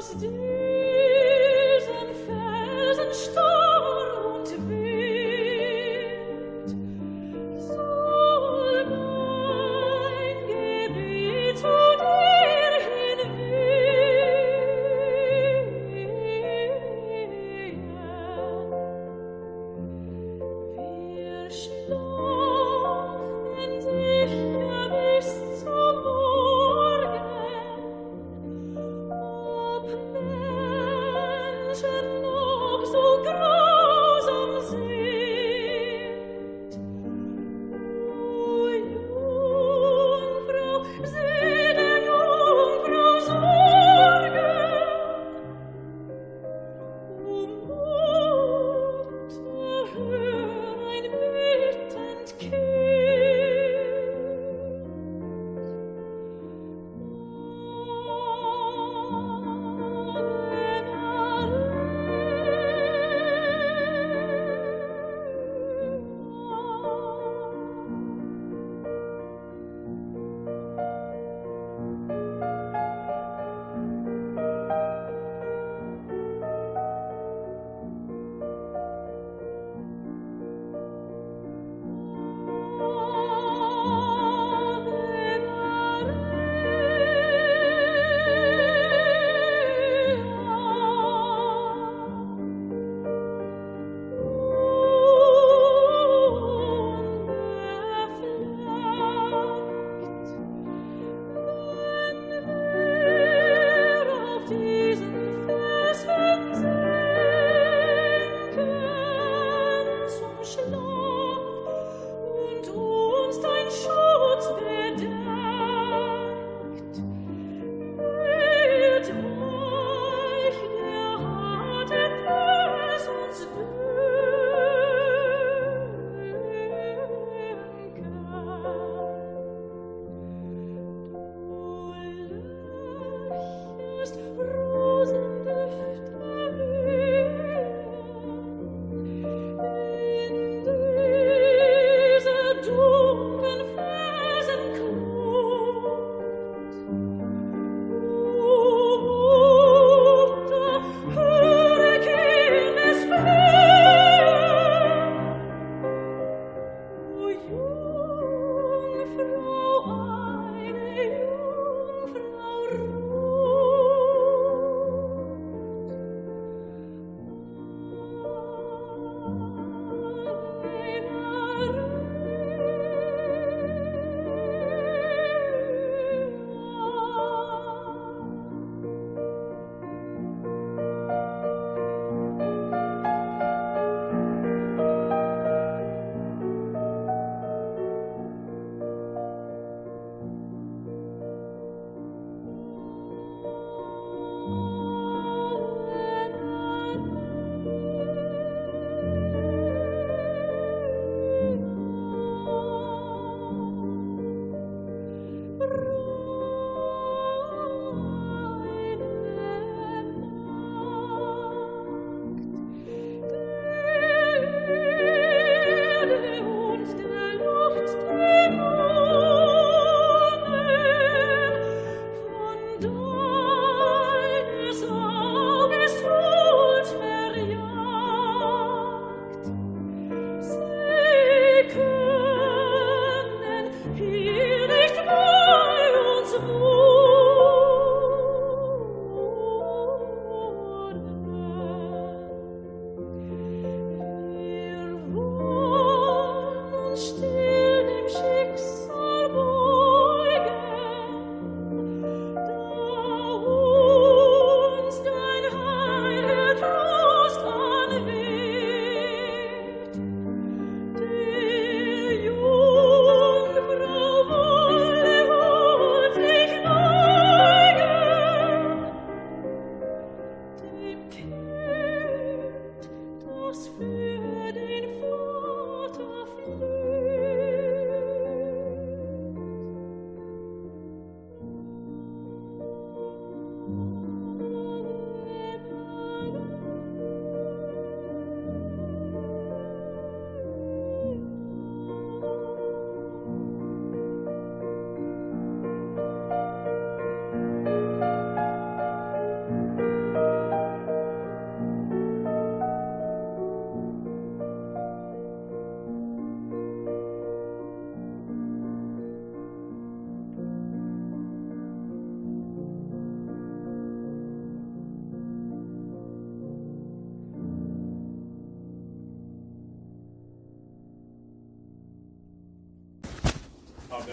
Morgen, ob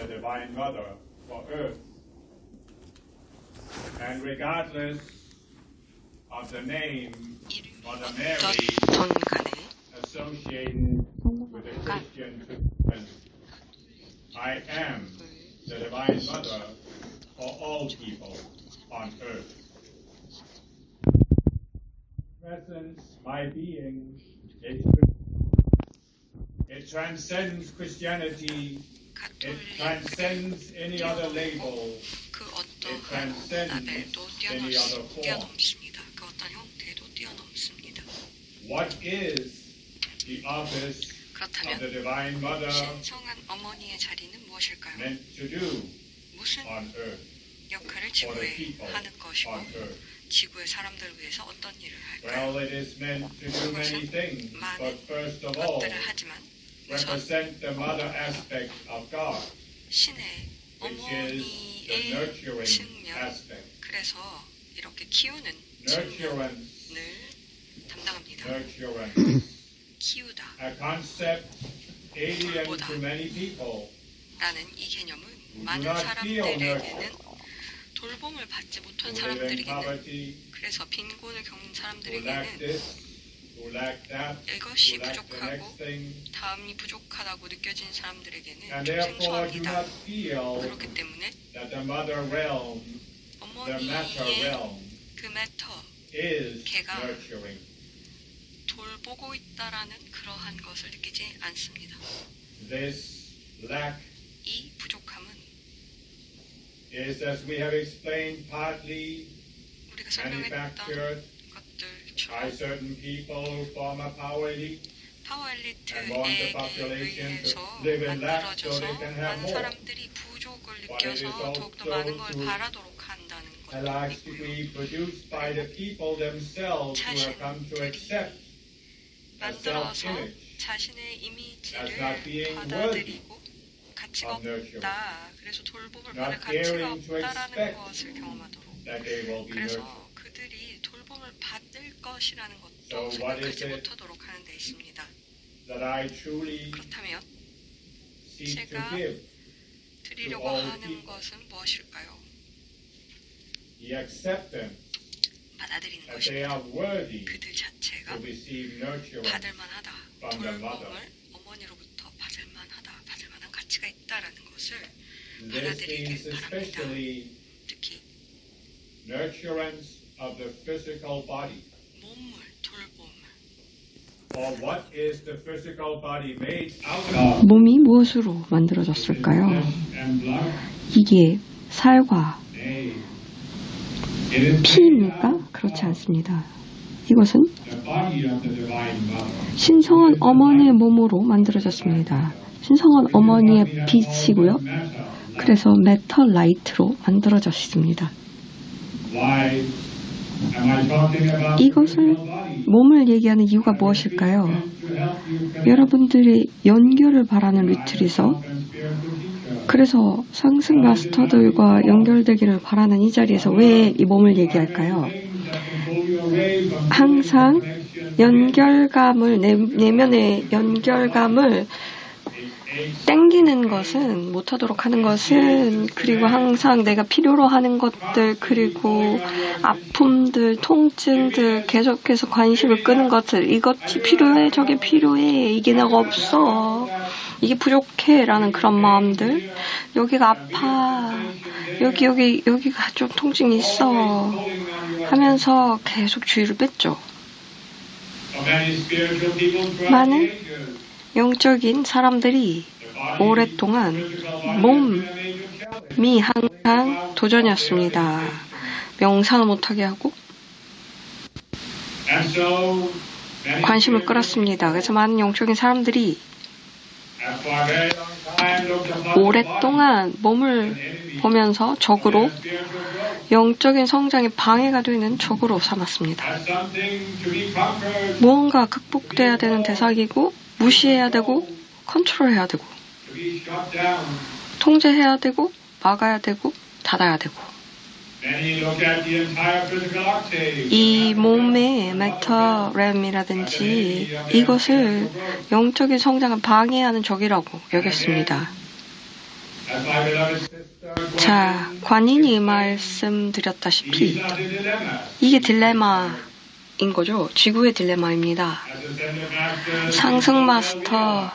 Divine Mother for Earth. And regardless of the name Mother Mary associated with the Christian tradition, I am the Divine Mother for all people on earth. Presence, my being, it transcends Christianity, it transcends any other label, it transcends any other form. What is the office of the Divine Mother meant to do on earth for the people on earth? 지구의 사람들을 위해서 어떤 일을 할까요? Well, it is meant to do many things, but first of all, represent the mother aspect of God, 신의 어머니의 측면, 그래서 이렇게 키우는 측면을 담당합니다. 키우다, a concept alien to many people 라는 이 개념은 많은 사람들에게는 돌봄을 받지 못한 사람들에게는, 그래서 빈곤을 겪는 사람들에게는 이것이 부족하고 다음이 부족하다고 느껴지는 사람들에게는 좀 생소합니다. 그렇기 때문에 어머니의 그 매터, 걔가 돌보고 있다라는 그러한 것을 느끼지 않습니다. 이 부족함은 is, as we have explained, partly manufactured by certain people who form a power elite and want the population to live in lack so they can have more. But it is also to a large degree produced by the people themselves who have come to accept their self-image as not being worthy 가치가 없다. 그래서 돌봄을 받을 가치가 없다라는 것을 경험하도록. 그래서 그들이 돌봄을 받을 것이라는 것도 생각하지 못하도록 하는 데 있습니다. 그렇다면 제가 드리려고 하는 것은 무엇일까요? 받아들이는 것입니다. 그들 자체가 받을 만하다. 돌봄을 어머니로부터 받을 만하다. 받을 만한 가치가 있다라는 것을 받아들이길 바랍니다. 특히 nurturance of the physical body. 몸을 돌봄을. Or what is the physical body made out of? 몸이 무엇으로 만들어졌을까요? 이게 살과 피입니까? 그렇지 않습니다. 이것은 신성한 어머니의 몸으로 만들어졌습니다. 신성한 어머니의 빛이고요. 그래서 메탈라이트로 만들어졌습니다. 이것을 몸을 얘기하는 이유가 무엇일까요? 여러분들이 연결을 바라는 리트릿에서, 그래서 상승 마스터들과 연결되기를 바라는 이 자리에서 왜 이 몸을 얘기할까요? 항상 연결감을, 내면의 연결감을 땡기는 것은, 못하도록 하는 것은, 그리고 항상 내가 필요로 하는 것들, 그리고 아픔들, 통증들, 계속해서 관심을 끄는 것들, 이것이 필요해, 저게 필요해, 이게 내가 없어, 이게 부족해 라는 그런 마음들, 여기가 아파, 여기가 좀 통증이 있어 하면서 계속 주의를 뺐죠. 많은 영적인 사람들이 오랫동안 몸이 항상 도전이었습니다. 명상을 못하게 하고 관심을 끌었습니다. 그래서 많은 영적인 사람들이 오랫동안 몸을 보면서 적으로, 영적인 성장에 방해가 되는 적으로 삼았습니다. 무언가 극복돼야 되는 대상이고, 무시해야 되고, 컨트롤해야 되고, 통제해야 되고, 막아야 되고, 닫아야 되고. 이 몸의 메타램이라든지 이것을 영적인 성장을 방해하는 적이라고 여겼습니다. 자, 관인이 말씀드렸다시피 이게 딜레마인 거죠. 지구의 딜레마입니다. 상승 마스터로서는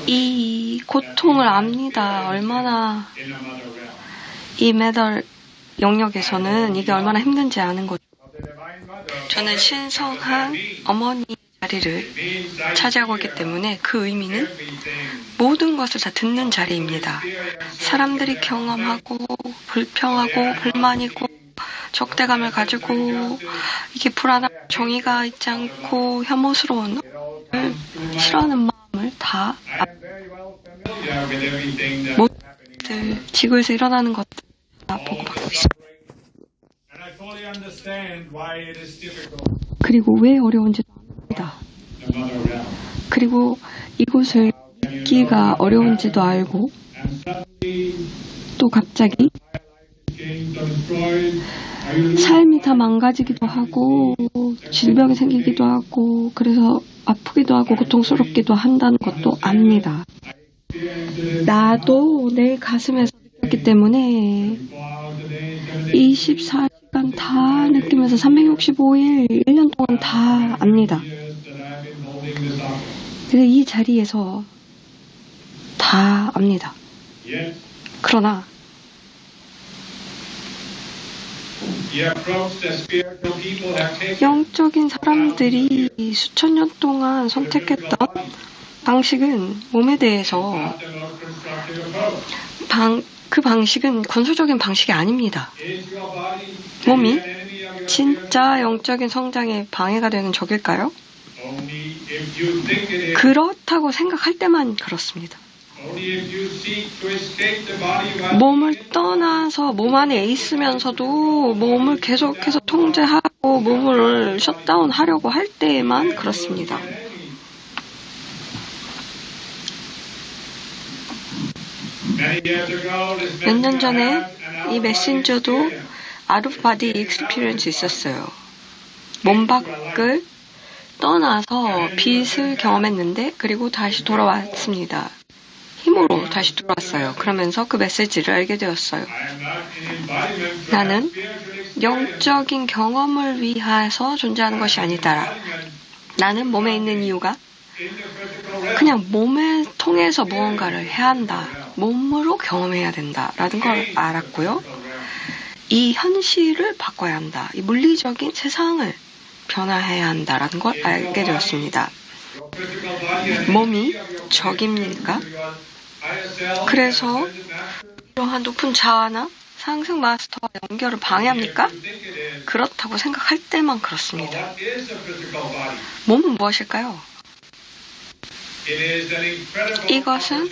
이 고통을 압니다. 얼마나 이 매달 영역에서는 이게 얼마나 힘든지 아는 거죠. 저는 신성한 어머니 자리를 차지하고 있기 때문에 그 의미는 모든 것을 다 듣는 자리입니다. 사람들이 경험하고 불평하고 불만이고 적대감을 가지고 이게 불안한 정의가 있지 않고 혐오스러운 싫어하는 마음을 다 모든 지구에서 일어나는 것들 다 보고받고 있습니다. 그리고 왜 어려운지도 압니다. 그리고 이곳을 있기가 어려운지도 알고 또 갑자기 삶이 다 망가지기도 하고 질병이 생기기도 하고 그래서 아프기도 하고 고통스럽기도 한다는 것도 압니다. 나도 내 가슴에서 느꼈기 때문에 24시간 다 느끼면서 365일 1년 동안 다 압니다. 그래서 이 자리에서 다 압니다. 그러나 영적인 사람들이 수천 년 동안 선택했던 방식은 몸에 대해서 그 방식은 건설적인 방식이 아닙니다. 몸이 진짜 영적인 성장에 방해가 되는 적일까요? 그렇다고 생각할 때만 그렇습니다. 몸을 떠나서 몸 안에 있으면서도 몸을 계속해서 통제하고 몸을 셧다운하려고 할 때에만 그렇습니다. 몇 년 전에 이 메신저도 아웃바디 익스피리언스 있었어요. 몸 밖을 떠나서 빛을 경험했는데 그리고 다시 돌아왔습니다. 힘으로 다시 들어왔어요. 그러면서 그 메시지를 알게 되었어요. 나는 영적인 경험을 위해서 존재하는 것이 아니다. 나는 몸에 있는 이유가 그냥 몸을 통해서 무언가를 해야 한다. 몸으로 경험해야 된다라는 걸 알았고요. 이 현실을 바꿔야 한다. 이 물리적인 세상을 변화해야 한다라는 걸 알게 되었습니다. 몸이 적입니까? 그래서 이러한 높은 자아나 상승 마스터와 연결을 방해합니까? 그렇다고 생각할 때만 그렇습니다. 몸은 무엇일까요? 이것은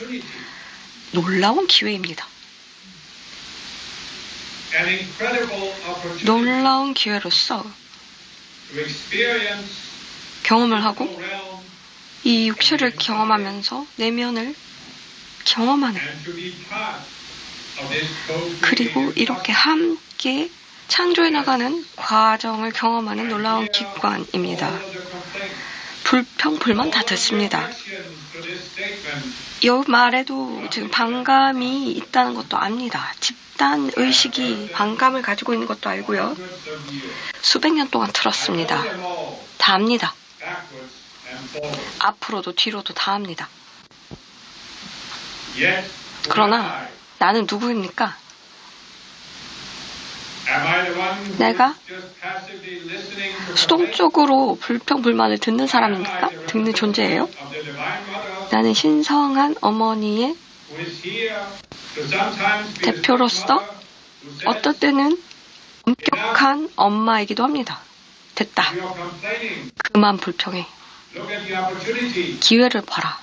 놀라운 기회입니다. 놀라운 기회로서 경험을 하고 이 육체를 경험하면서 내면을 경험하는 그리고 이렇게 함께 창조해 나가는 과정을 경험하는 놀라운 기관입니다. 불평, 불만 다 듣습니다. 이 말에도 지금 반감이 있다는 것도 압니다. 집단 의식이 반감을 가지고 있는 것도 알고요. 수백 년 동안 들었습니다. 다 압니다. 앞으로도 뒤로도 다 압니다. 그러나 나는 누구입니까? 내가 수동적으로 불평, 불만을 듣는 사람입니까? 듣는 존재예요? 나는 신성한 어머니의 대표로서 어떨 때는 엄격한 엄마이기도 합니다. 됐다. 그만 불평해. 기회를 봐라.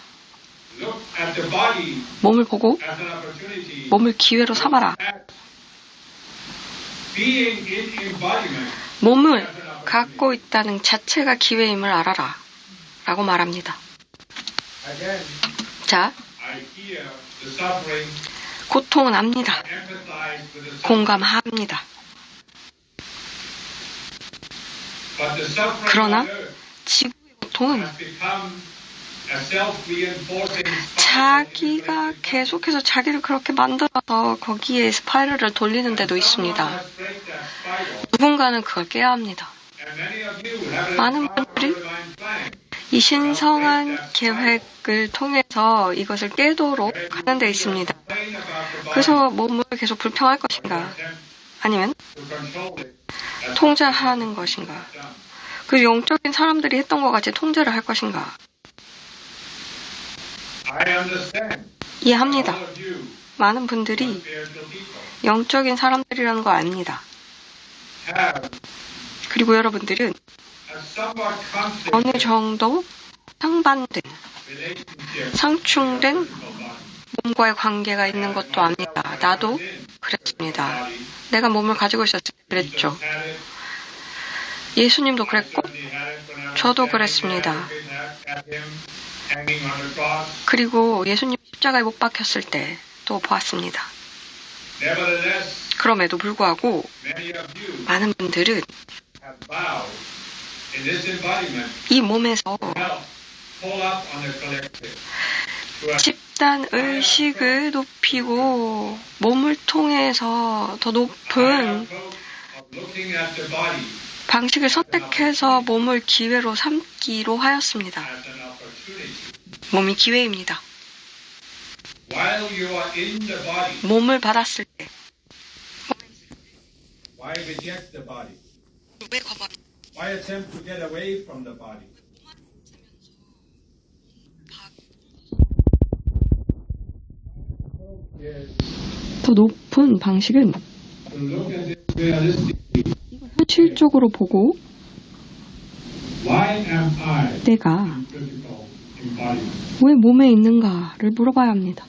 몸을 보고 몸을 기회로 삼아라. 몸을 갖고 있다는 자체가 기회임을 알아라. 라고 말합니다. 자, 고통은 압니다. 공감합니다. 그러나 지구의 고통은 자기가 계속해서 자기를 그렇게 만들어서 거기에 스파이럴을 돌리는 데도 있습니다. 누군가는 그걸 깨야 합니다. 많은 분들이 이 신성한 계획을 통해서 이것을 깨도록 하는 데 있습니다. 그래서 몸을 계속 불평할 것인가? 아니면 통제하는 것인가? 그 영적인 사람들이 했던 것 같이 통제를 할 것인가? 이해합니다. 많은 분들이 영적인 사람들이라는 거 압니다. 그리고 여러분들은 어느 정도 상반된, 상충된 몸과의 관계가 있는 것도 압니다. 나도 그랬습니다. 내가 몸을 가지고 있었을 때 그랬죠. 예수님도 그랬고 저도 그랬습니다. 그리고 예수님 십자가에 못 박혔을 때도 보았습니다. 그럼에도 불구하고 많은 분들은 이 몸에서 집단 의식을 높이고 몸을 통해서 더 높은 방식을 선택해서 몸을 기회로 삼기로 하였습니다. 몸이 기회입니다. 몸을 받았을 때 왜 거부합니까? Why attempt to get away from the body? 더 높은 방식은 현실적으로 보고 내가 왜 몸에 있는가를 물어봐야 합니다.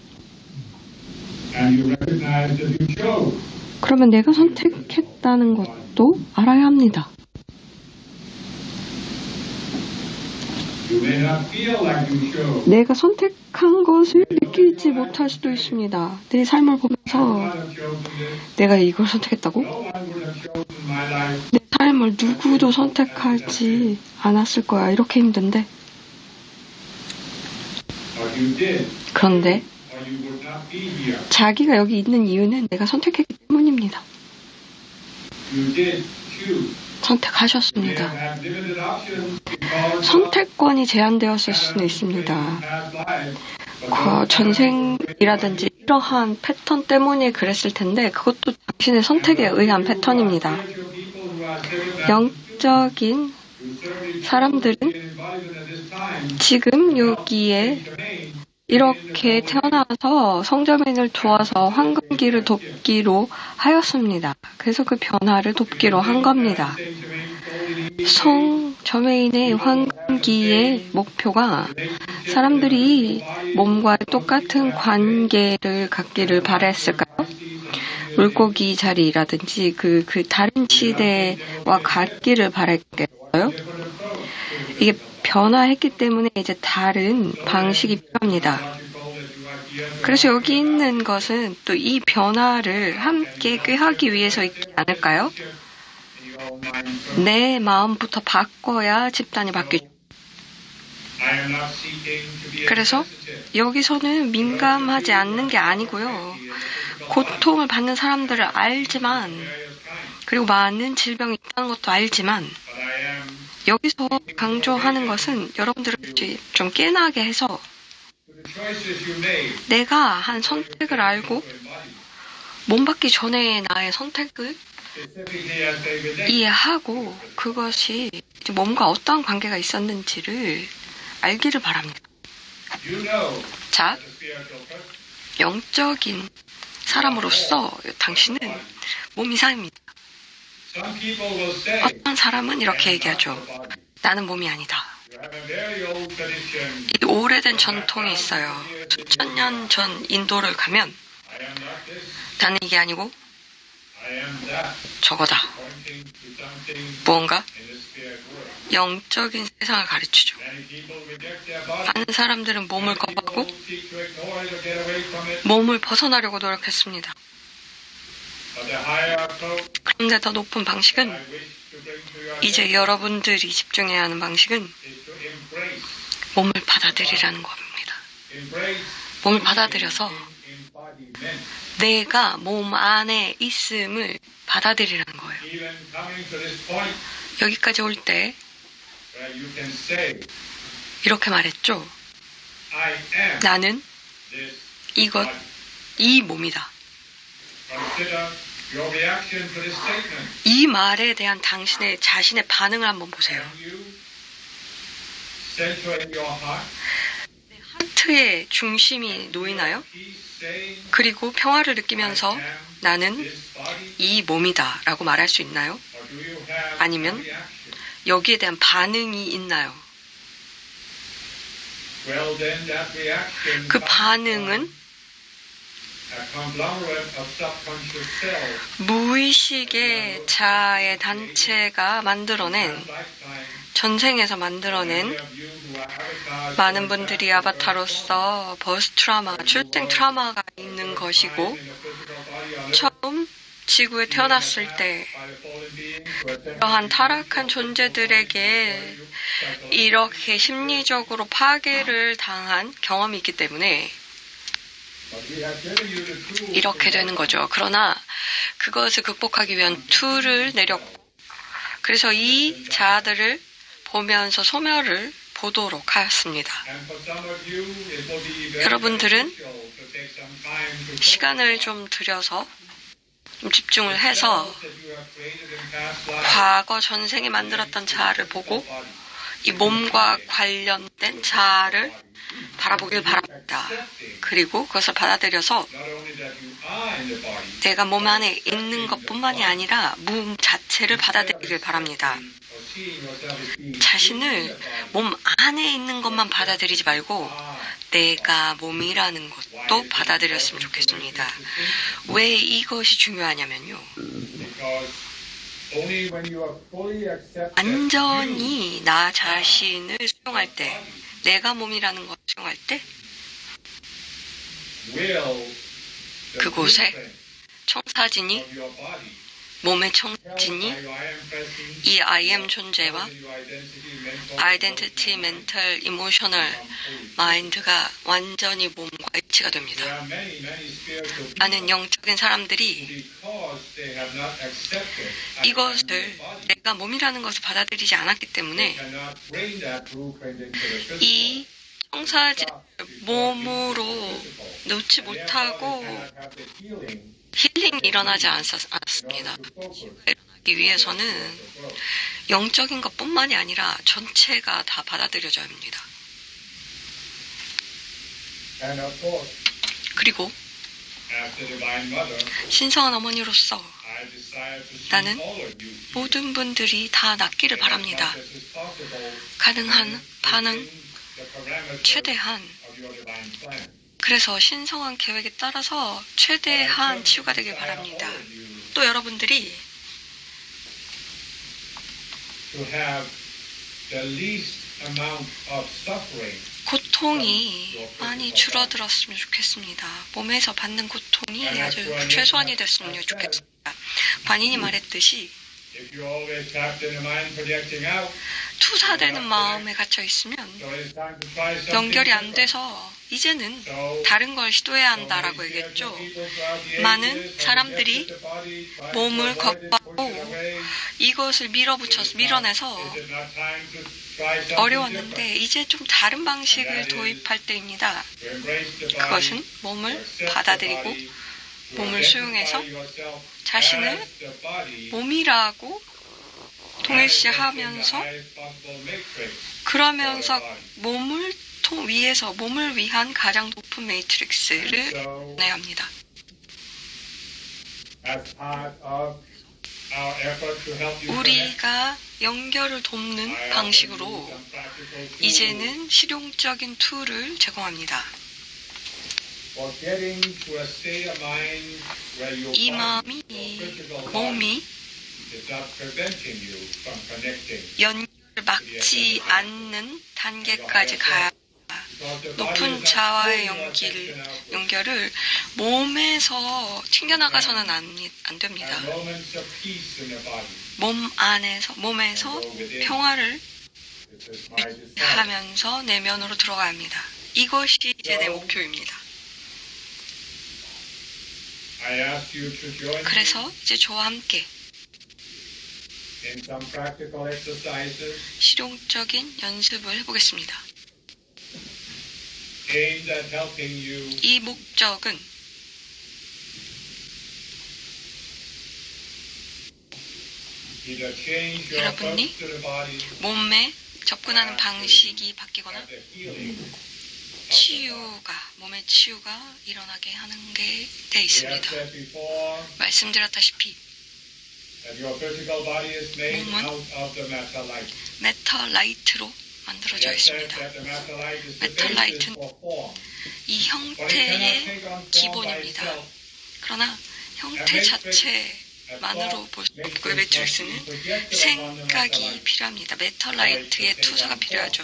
그러면 내가 선택했다는 것도 알아야 합니다. 내가 선택한 것을 느끼지 못할 수도 있습니다. 내 삶을 보면서 내가 이걸 선택했다고? 내 삶을 누구도 선택하지 않았을 거야. 이렇게 힘든데. 그런데 자기가 여기 있는 이유는 내가 선택했기 때문입니다. 선택하셨습니다. 선택권이 제한되었을 수는 있습니다. 전생이라든지 이러한 패턴 때문에 그랬을 텐데 그것도 당신의 선택에 의한 패턴입니다. 영적인 사람들은 지금 여기에 이렇게 태어나서 성자민을 도와서 황금기를 돕기로 하였습니다. 그래서 그 변화를 돕기로 한 겁니다. 성저메인의 황금기의 목표가 사람들이 몸과 똑같은 관계를 갖기를 바랬을까요? 물고기 자리라든지 그 다른 시대와 같기를 바랬겠어요? 이게 변화했기 때문에 이제 다른 방식이 필요합니다. 그래서 여기 있는 것은 또 이 변화를 함께 꾀하기 위해서 있지 않을까요? 내 마음부터 바꿔야 집단이 바뀌죠. 그래서 여기서는 민감하지 않는 게 아니고요. 고통을 받는 사람들을 알지만, 그리고 많은 질병이 있다는 것도 알지만, 여기서 강조하는 것은 여러분들을 좀 깨나게 해서 내가 한 선택을 알고 몸 받기 전에 나의 선택을 이해하고 그것이 몸과 어떠한 관계가 있었는지를 알기를 바랍니다. 자, 영적인 사람으로서 당신은 몸 이상입니다. 어떤 사람은 이렇게 얘기하죠. 나는 몸이 아니다. 이 오래된 전통이 있어요. 수천 년 전 인도를 가면 나는 이게 아니고 저거다. 무언가 영적인 세상을 가르치죠. 많은 사람들은 몸을 거부하고 몸을 벗어나려고 노력했습니다. 그런데 더 높은 방식은, 이제 여러분들이 집중해야 하는 방식은 몸을 받아들이라는 겁니다. 몸을 받아들여서 내가 몸 안에 있음을 받아들이라는 거예요. 여기까지 올 때 이렇게 말했죠. 나는 이 몸이다. 이 말에 대한 당신의 자신의 반응을 한번 보세요. 하트의 중심이 놓이나요? 그리고 평화를 느끼면서 나는 이 몸이다 라고 말할 수 있나요? 아니면 여기에 대한 반응이 있나요? 그 반응은 무의식의 자아의 단체가 만들어낸, 전생에서 만들어낸, 많은 분들이 아바타로서 버스 트라우마, 출생 트라우마가 있는 것이고, 처음 지구에 태어났을 때 그러한 타락한 존재들에게 이렇게 심리적으로 파괴를 당한 경험이 있기 때문에 이렇게 되는 거죠. 그러나 그것을 극복하기 위한 툴을 내렸고, 그래서 이 자아들을 보면서 소멸을 보도록 하였습니다. 여러분들은 시간을 좀 들여서 좀 집중을 해서 과거 전생에 만들었던 자아를 보고 이 몸과 관련된 자아를 바라보길 바랍니다. 그리고 그것을 받아들여서 내가 몸 안에 있는 것뿐만이 아니라 몸 자체를 받아들이길 바랍니다. 자신을 몸 안에 있는 것만 받아들이지 말고 내가 몸이라는 것도 받아들였으면 좋겠습니다. 왜 이것이 중요하냐면요. 완전히 나 자신을 수용할 때, 내가 몸이라는 것을 수용할 때 그곳에 청사진이, 몸의 청사진이 이 I am 존재와 아이덴티티, 멘탈, 이모셔널, 마인드가 완전히 몸과 일치가 됩니다. 많은 영적인 사람들이 이것을, 내가 몸이라는 것을 받아들이지 않았기 때문에 이 청사진을 몸으로 놓지 못하고 힐링이 일어나지 않았습니다. 일어나기 위해서는 영적인 것뿐만이 아니라 전체가 다 받아들여져야 합니다. 그리고 신성한 어머니로서 나는 모든 분들이 다 낫기를 바랍니다. 가능한 반응, 최대한, 그래서 신성한 계획에 따라서 최대한 치유가 되길 바랍니다. 또 여러분들이 고통이 많이 줄어들었으면 좋겠습니다. 몸에서 받는 고통이 아주 최소한이 됐으면 좋겠습니다. 반인이 말했듯이 투사되는 마음에 갇혀 있으면 연결이 안 돼서 이제는 다른 걸 시도해야 한다라고 얘기했죠. 많은 사람들이 몸을 겁하고 이것을 밀어내서 어려웠는데 이제 좀 다른 방식을 도입할 때입니다. 그것은 몸을 받아들이고 몸을 수용해서 자신을 몸이라고 동일시하면서, 그러면서 몸을 위해서 몸을 위한 가장 높은 매트릭스를 내야 합니다. 우리가 연결을 돕는 방식으로 이제는 실용적인 툴을 제공합니다. 이 마음이, 몸이 연결을 막지 않는 단계까지 가야 합니다. 높은 자아의 연결을 몸에서 튕겨나가서는 안 됩니다. 몸에서 평화를 하면서 내면으로 들어가야 합니다. 이것이 이제 내 목표입니다. 그래서 이제 저와 함께 실용적인 연습을 해보겠습니다. 이 목적은 여러분이 몸에 접근하는 방식이 바뀌거나 몸의 치유가 일어나게 하는 게 돼 있습니다. 말씀드렸다시피 몸은 메탈라이트로 만들어져 있습니다. 메탈라이트는 이 형태의 기본입니다. 그러나 형태 자체만으로 볼 수 없고요. 매트릭스는 생각이 필요합니다. 메탈라이트의 투사가 필요하죠.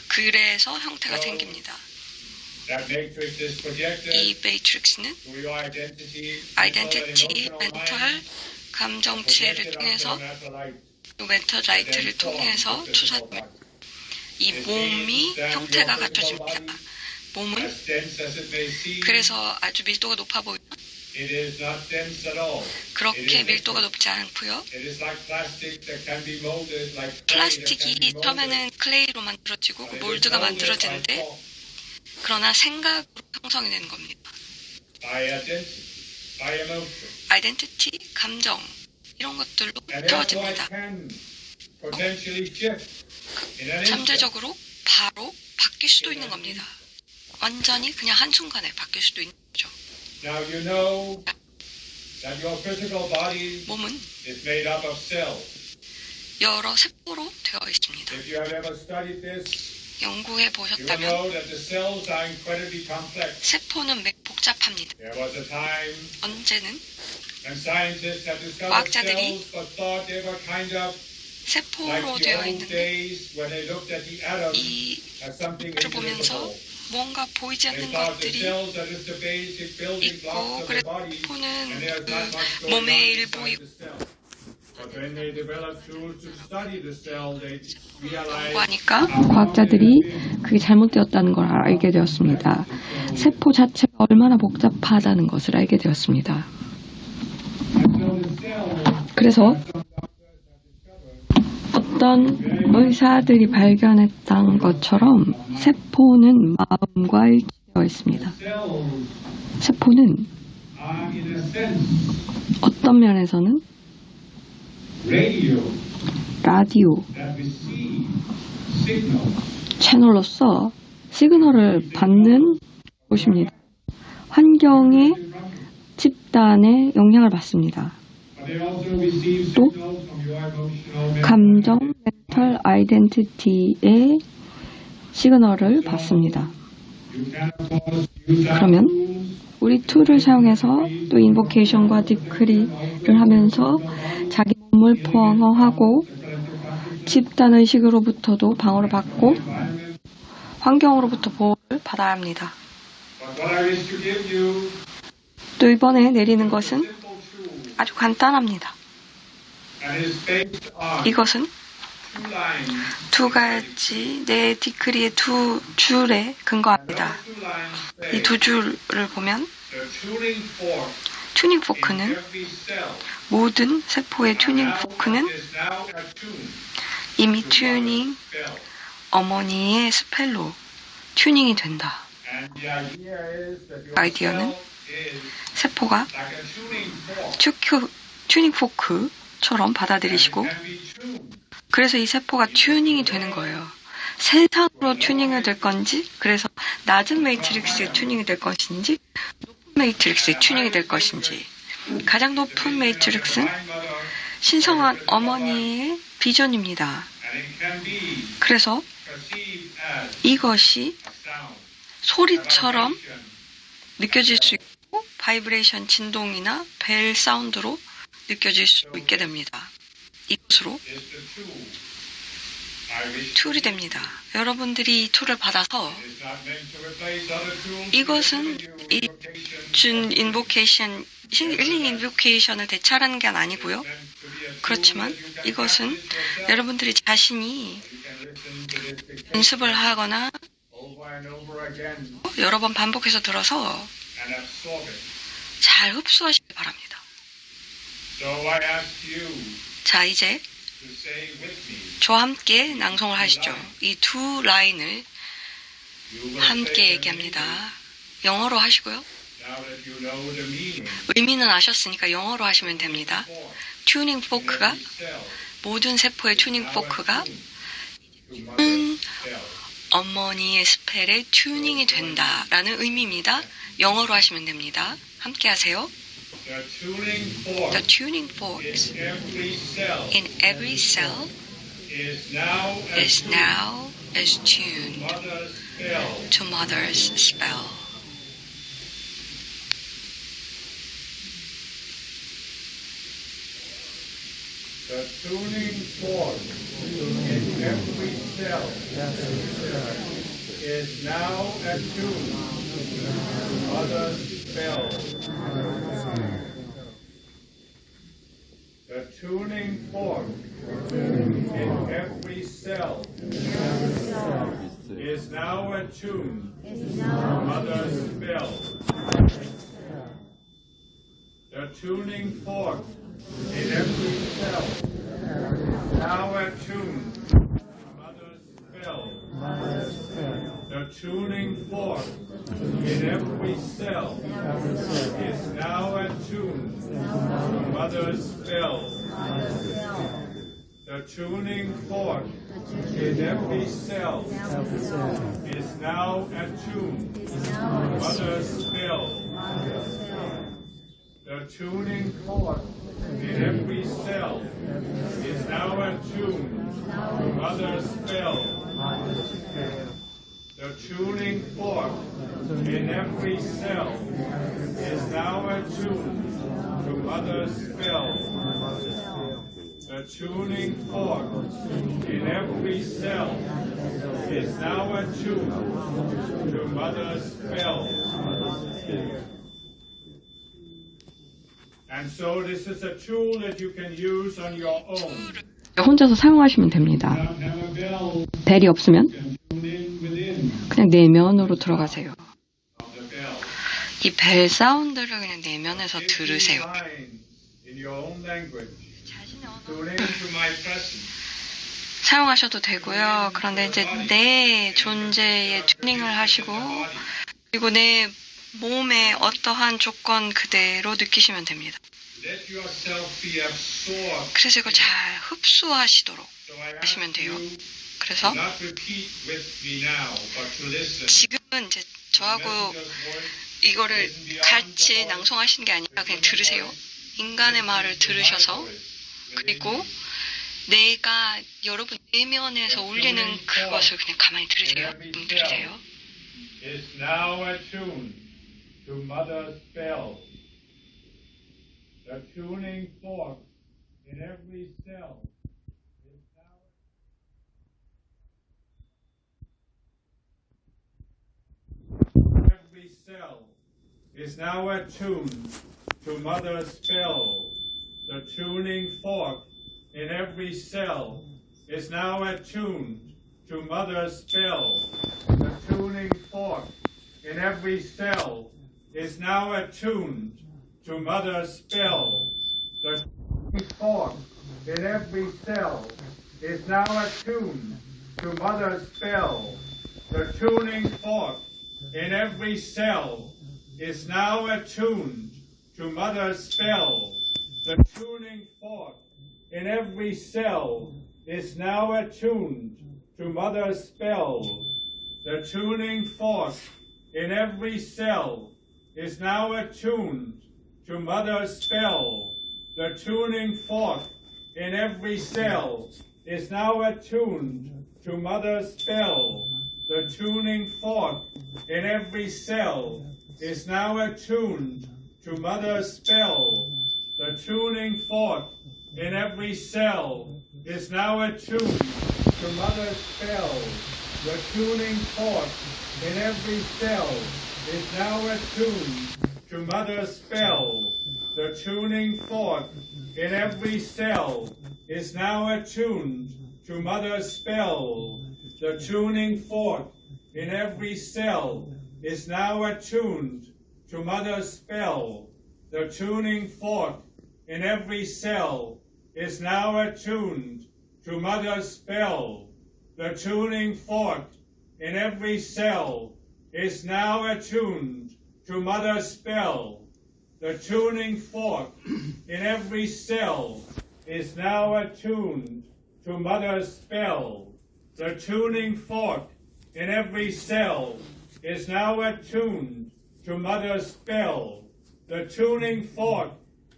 그래서 형태가 생깁니다. 이 매트릭스는 아이덴티티, 멘털, 감정체를 통해서 메탈라이트를 통해서 투사됩니다. 이 몸이 형태가 갖춰집니다. 몸은 그래서 아주 밀도가 높아 보이나 그렇게 밀도가 높지 않고요. 플라스틱이 처음에는 클레이로 만들어지고 몰드가 만들어지는데 그러나 생각으로 형성이 되는 겁니다. 아이덴티티, 감정 이런 것들로 채워집니다. 잠재적으로 바로 바뀔 수도 있는 겁니다. 완전히 그냥 한순간에 바뀔 수도 있는 거죠. 몸은 여러 세포로 되어 있습니다. 연구해 보셨다면 세포는 매우 복잡합니다. 언제는 과학자들이 세포로 되어 있는데 이를 보면서 뭔가 보이지 않는 것들이 있고 그래서 세포는 몸의 일부이고 연구하니까 과학자들이 그게 잘못되었다는 걸 알게 되었습니다. 세포 자체가 얼마나 복잡하다는 것을 알게 되었습니다. 그래서 어떤 의사들이 발견했던 것처럼 세포는 마음과 일치되어 있습니다. 세포는 어떤 면에서는 라디오 채널로서 시그널을 받는 곳입니다. 환경의 집단에 영향을 받습니다. 또 감정, 멘털, 아이덴티티의 시그널을 받습니다. 그러면 우리 툴을 사용해서 또 인보케이션과 디크리를 하면서 자기 몸을 방어하고 집단의식으로부터도 방어를 받고 환경으로부터 보호를 받아야 합니다. 또 이번에 내리는 것은 아주 간단합니다. 이것은 두 가지 내 디크리의 두 줄에 근거합니다. 이 두 줄을 보면 튜닝 포크는 모든 세포의 튜닝 포크는 이미 튜닝 어머니의 스펠로 튜닝이 된다. 아이디어는 세포가 튜닝 포크처럼 받아들이시고 그래서 이 세포가 튜닝이 되는 거예요. 세상으로 튜닝이 될 건지 그래서 낮은 매트릭스에 튜닝이 될 것인지 높은 매트릭스에 튜닝이 될 것인지 가장 높은 매트릭스는 신성한 어머니의 비전입니다. 그래서 이것이 소리처럼 느껴질 수 있고 바이브레이션 진동이나 벨 사운드로 느껴질 수 있게 됩니다. 이것으로 툴이 됩니다. 여러분들이 이 툴을 받아서 이것은 준 인보케이션, 힐링 인보케이션을 대체하는 게 아니고요. 그렇지만 이것은 여러분들이 자신이 연습을 하거나 여러 번 반복해서 들어서 잘 흡수하시기 바랍니다. 자, 이제 저와 함께 낭송을 하시죠. 이 두 라인을 함께 얘기합니다. 영어로 하시고요. 의미는 아셨으니까 영어로 하시면 됩니다. 튜닝 포크가 모든 세포의 튜닝 포크가 어머니의 스펠에 튜닝이 된다라는 의미입니다. 영어로 하시면 됩니다. 함께 하세요. The tuning forks in every cell is now tuned to mother's spell. The tuning fork in every cell is now attuned to mother's spell. The tuning fork in every cell is now attuned to mother's spell. The tuning fork in every cell now attuned to mother's spell. The tuning fork in every cell is now attuned to mother's spell. The tuning fork in every cell is now attuned to mother's spell. The tuning fork in every cell is now attuned to mother's spell. The tuning fork in every cell is now attuned to mother's spell. The tuning fork in every cell is now attuned to mother's spell. And so this is a tool that you can use on your own. 혼자서 사용하시면 됩니다. 벨이 없으면 그냥 내면으로 들어가세요. 이 벨 사운드를 그냥 내면에서 들으세요. 사용하셔도 되고요. 그런데 이제 내 존재의 튜닝을 하시고 그리고 내 몸의 어떠한 조건 그대로 느끼시면 됩니다. 그래서 이걸 잘 흡수하시도록 하시면 돼요. 그래서 지금은 이제 저하고 이거를 같이 낭송하시는 게 아니라 그냥 들으세요. 인간의 말을 들으셔서 그리고 내가 여러분 내면에서 울리는 그것을 그냥 가만히 들으세요. 들으세요. To mother's spell. The tuning fork in every cell is now every cell is now attuned to mother's spell. The tuning fork in every cell is now attuned to mother's spell. The tuning fork in every cell is now attuned to mother's spell. The fork in every cell is now attuned to mother's spell. The tuning fork in every cell is now attuned to mother's spell. The tuning fork in every cell is now attuned to mother's spell. The tuning fork in every cell is now attuned to mother's spell. The tuning fork in every cell is now attuned to mother's spell. The tuning fork in every cell is now attuned to mother's spell. The tuning fork in every cell is now attuned to mother's spell. The tuning fork in every cell is now attuned to mother's spell. The tuning fork in every cell is now attuned to mother's spell. The tuning fork in every cell is now attuned to mother's spell. The tuning fork in every cell is now attuned to mother's spell. The tuning fork in every cell is now attuned to mother's spell. The tuning fork in every cell is now attuned to mother's spell. The tuning fork in every cell is now attuned to mother's spell. The tuning fork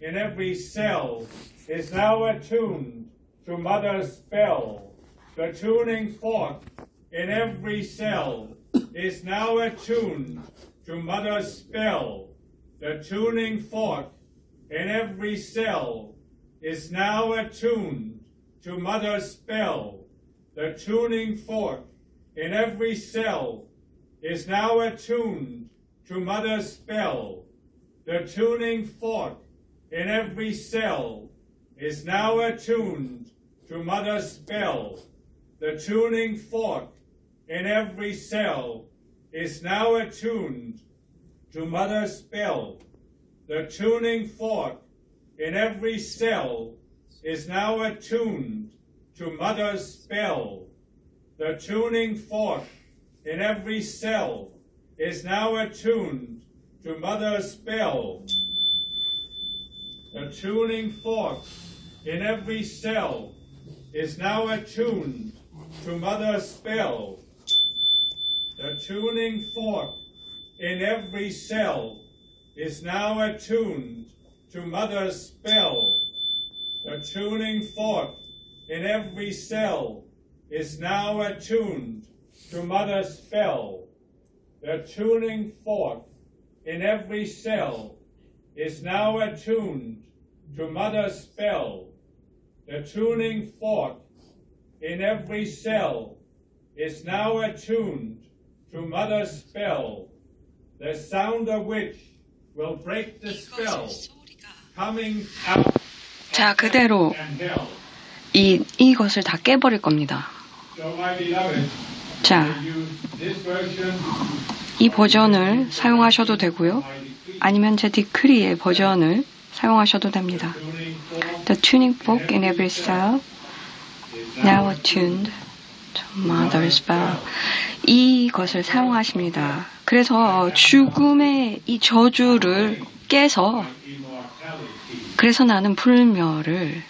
in every cell is now attuned to mother's spell. The tuning fork in every cell is now attuned to mother's spell. The tuning fork in every cell is now attuned to mother's spell. The tuning fork in every cell is now attuned to mother's spell. The tuning fork in every cell is now attuned to mother's spell. The tuning fork in every cell is now attuned to mother's spell. The tuning fork in every cell is now attuned to mother's spell. The tuning fork in every cell is now attuned to mother's spell. The tuning fork in every cell is now attuned to mother's spell. The tuning fork in every cell is now attuned to mother's spell. The tuning fork in every cell is now attuned to mother's spell. The tuning fork in every cell is now attuned to mother's spell. The tuning fork in every cell is now attuned to mother's spell, the sound of which will break the spell, coming out. 자, 그대로 이것을 다 깨버릴 겁니다. 자, 이 버전을 사용하셔도 되고요. 아니면 제 디크리의 버전을 사용하셔도 됩니다. The tuning fork in every cell now attuned to mother's spell. 이것을 사용하십니다. 그래서 죽음의 이 저주를 깨서 그래서 나는 불멸을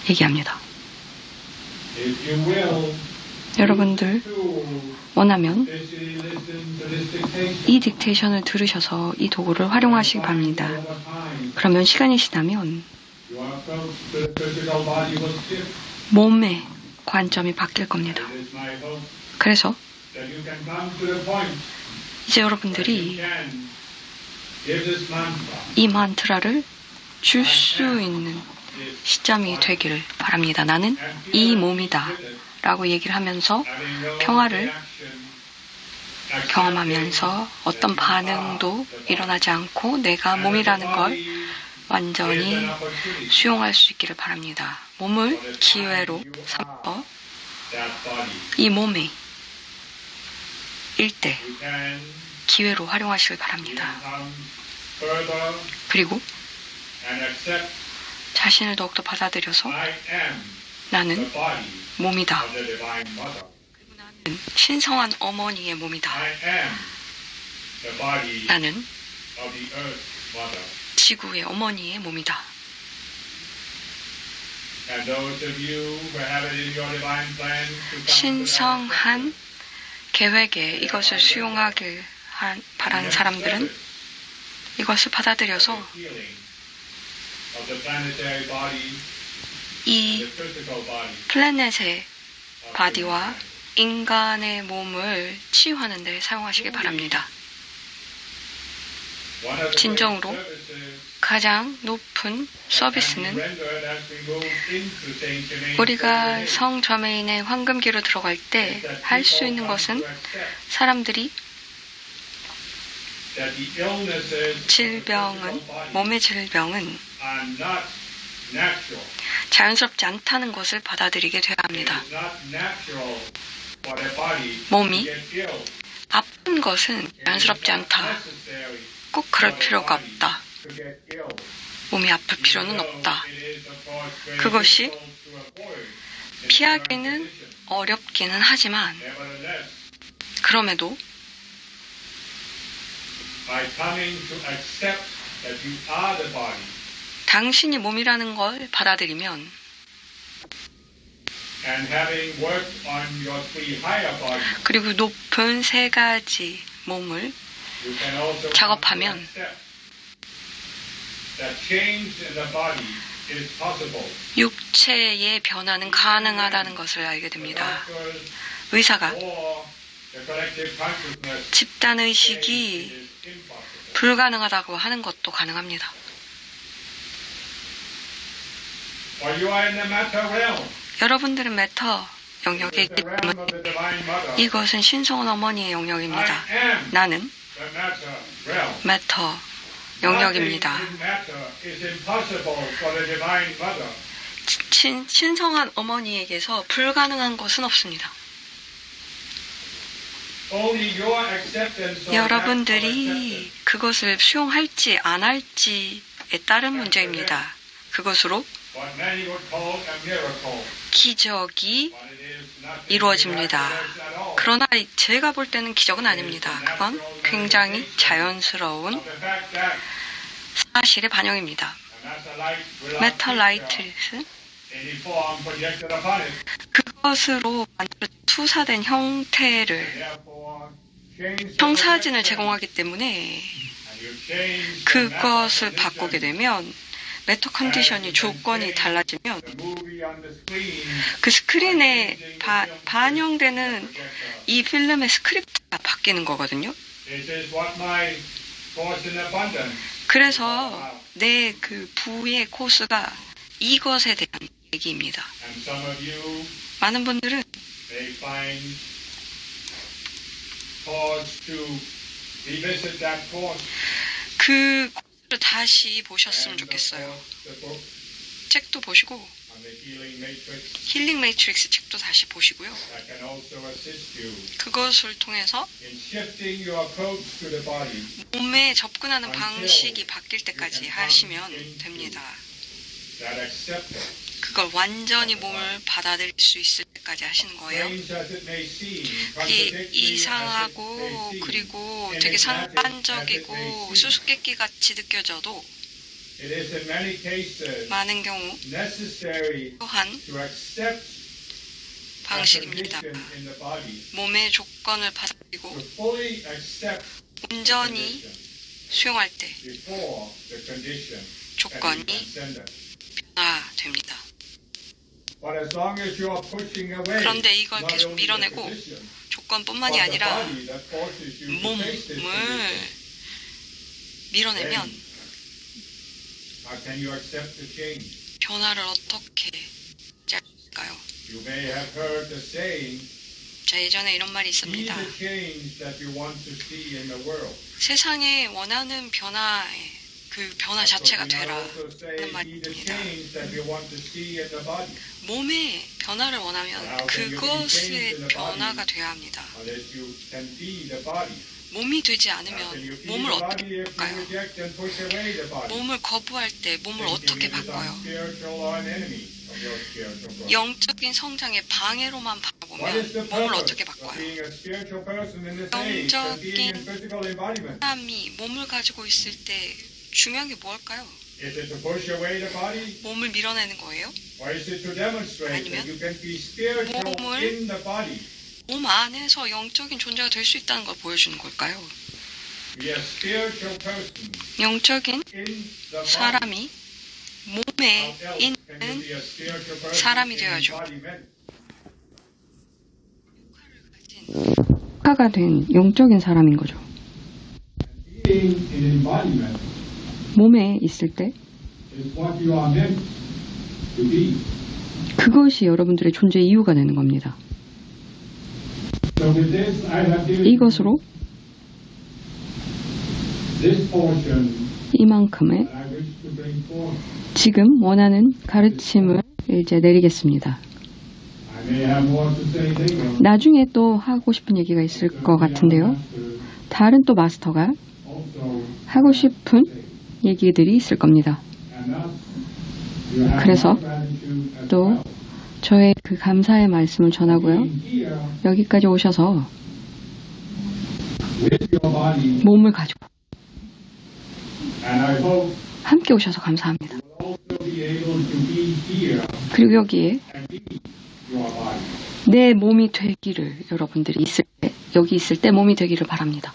얘기합니다. 여러분들 원하면 이 딕테이션을 들으셔서 이 도구를 활용하시기 바랍니다. 그러면 시간이시다면 몸의 관점이 바뀔 겁니다. 그래서 이제 여러분들이 이 만트라를 줄 수 있는 시점이 되기를 바랍니다. 나는 이 몸이다 라고 얘기를 하면서 평화를 경험하면서 어떤 반응도 일어나지 않고 내가 몸이라는 걸 완전히 수용할 수 있기를 바랍니다. 몸을 기회로 삼어 이 몸의 일대 기회로 활용하시길 바랍니다. 그리고 자신을 더욱더 받아들여서 나는 몸이다. 그리고 나는 신성한 어머니의 몸이다. 나는 지구의 어머니의 몸이다. 신성한 계획에 이것을 수용하길 바라는 사람들은 이것을 받아들여서 이 플래닛의 바디와 인간의 몸을 치유하는 데 사용하시길 바랍니다. 진정으로 가장 높은 서비스는 우리가 성저메인의 황금기로 들어갈 때 할 수 있는 것은 사람들이 몸의 질병은 자연스럽지 않다는 것을 받아들이게 되어야 합니다. 몸이 아픈 것은 자연스럽지 않다. 꼭 그럴 필요가 없다. 몸이 아플 필요는 없다. 그것이 피하기는 어렵기는 하지만 그럼에도 당신이 몸이라는 걸 받아들이면 그리고 높은 세 가지 몸을 작업하면 육체의 변화는 가능하다는 것을 알게 됩니다. 의사가 집단의식이 불가능하다고 하는 것도 가능합니다. 여러분들은 메터 영역에 있기 때문에 이것은 신성한 어머니의 영역입니다. 나는 메터 영역입니다. 신성한 어머니에게서 불가능한 것은 없습니다. 여러분들이 그것을 수용할지 안 할지에 따른 문제입니다. 그것으로 기적이 이루어집니다. 그러나 제가 볼 때는 기적은 아닙니다. 그건 굉장히 자연스러운 사실의 반영입니다. 메탈라이트는 그것으로 투사된 형사진을 제공하기 때문에 그것을 바꾸게 되면 메터 컨디션이 조건이 달라지면 그 스크린에 반영되는 이 필름의 스크립트가 바뀌는 거거든요. 그래서 내 그 부의 코스가 이것에 대한 얘기입니다. 많은 분들은 그 코스를 다시 보셨으면 좋겠어요. 책도 보시고 힐링 매트릭스 책도 다시 보시고요. 그것을 통해서 몸에 접근하는 방식이 바뀔 때까지 하시면 됩니다. 그걸 완전히 몸을 받아들일 수 있을 때까지 하시는 거예요. 그게 이상하고 그리고 되게 상반적이고 수수께끼 같이 느껴져도 많은 경우 필요한 방식입니다. 몸의 조건을 받아들이고 온전히 수용할 때 조건이 변화됩니다. 그런데 이걸 계속 밀어내고 조건뿐만이 아니라 몸을 밀어내면 변화를 어떻게 할까요? 자, 예전에 이런 말이 있습니다. 세상에 원하는 변화에 그 변화 자체가 되라 하는 말입니다. 몸의 변화를 원하면 그것의 변화가 되어야 합니다. 몸이 되지 않으면 몸을 어떻게 바꿔요? 몸을 거부할 때 몸을 어떻게 바꿔요? 영적인 성장의 방해로만 바라보면 몸을 어떻게 바꿔요? 영적인 사람이 몸을 가지고 있을 때 중요한 게 뭘까요? 몸을 밀어내는 거예요? 아니면 몸 안에서 영적인 존재가 될 수 있다는 걸 보여주는 걸까요? 영적인 사람이 몸에 있는 사람이 되어야죠. 화가 된 영적인 사람인 거죠. 몸에 있을 때 그것이 여러분들의 존재의 이유가 되는 겁니다. 이것으로 이만큼의 지금 원하는 가르침을 이제 내리겠습니다. 나중에 또 하고 싶은 얘기가 있을 것 같은데요. 다른 또 마스터가 하고 싶은 얘기들이 있을 겁니다. 그래서 또 저의 그 감사의 말씀을 전하고요. 여기까지 오셔서 몸을 가지고 함께 오셔서 감사합니다. 그리고 여기에 내 몸이 되기를 여러분들이 여기 있을 때 몸이 되기를 바랍니다.